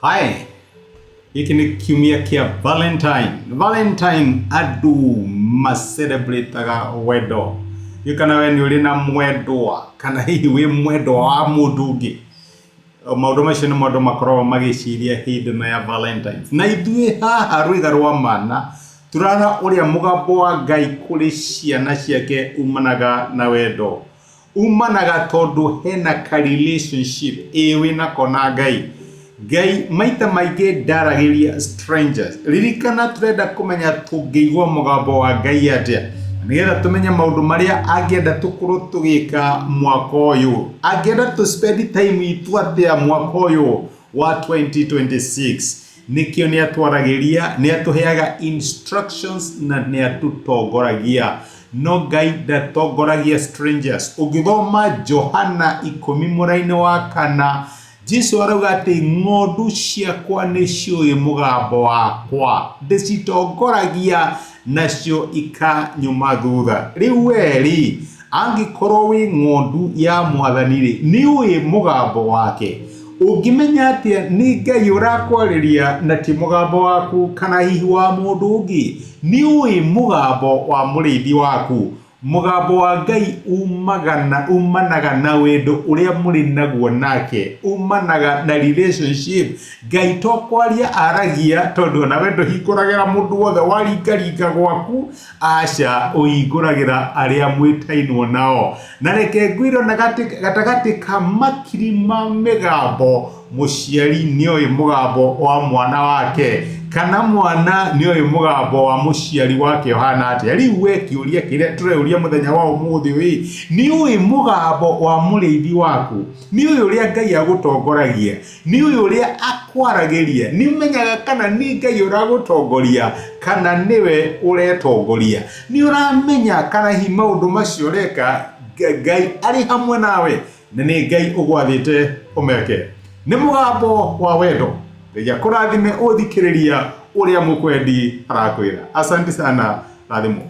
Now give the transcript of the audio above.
Hi, hiki ni kiumia kia Valentine adu macelebrataga wendo. Kana we ni uri na mwendwa kana hihi wi mwendwa wa mundu ungi. Maundu macio ni maundu makoragwo magiciria hindi na ya Valentines. Na ithuĩ haha rwĩga rwa mana turara uria mugambo wa Ngai kuri ciana ciake umanaga na wendo. Umanaga tondu hena ka relationship wina kona Ngai. Ngai maita maingĩ ndaragiria strangers. Ririkana turenda kumenya tungĩigua mugambo wa Ngai atia. Nigetha tumenye maundu maria angĩenda tukorwo tugika mwaka uyu. Angĩenda tu spend time itu atia mwaka uyu wa 2026. Nikio ni atwaragiria, ni atuheaga instructions na ni atutongoragia. No Ngai ndatongoragia strangers. Ugithoma Johana 10 wa 4, Jesu arauga ati ng'ondu ciakwa nĩciũĩ mũgambo wakwa, ndĩcitongoragia nacio ikanyuma thutha. Rĩu weri angĩkorwo wĩ ng'ondu ya Mwathani nĩũĩ mũgambo wake, ũngĩmenya atĩa nĩ Ngai ũrakwarĩria na ti mũgambo waku kana hihi wa mũndũ ũngĩ? Nĩũĩ mũgambo wa mũrĩithi waku. Mugambo wa Ngai umanaga na wendo uria muri naguo nake, umanaga na relationship. Ngai to kwaria aragia tondu na wendo hingũragĩra mũndũ wothe waringaringa gwaku, aca ũhingũragĩra aria mwĩtainwo nao. Na reke ngwĩre na gatagati ka makiri ma mĩgambo, mũciari nĩoĩ mũgambo wa mwana wake, kana mwana nĩoĩ mũgambo wa mũciari wake ũhana atĩa. Rĩu we kĩũria kĩrĩa tũreuria mũthenya wa ũmũthĩ wĩ, nĩũĩ mũgambo wa mũrĩithi waku? Nĩũĩ ũrĩa Ngai agũtongoragia? Nĩũĩ ũrĩa akwaragĩria? Nĩũmenyaga kana nĩ Ngai ũragũtongoria kana nĩwe ũretongoria? Nĩũramenya kana hihi maũndũ macio ũreka Ngai arĩ hamwe nawe na nĩ Ngai ũgwathĩte ũmeke? Nĩ mũgambo wa wendo. Rĩrĩa kũrathime ũthikĩrĩria ũrĩa mũkwendi arakwĩra. Asante sana, rathimo.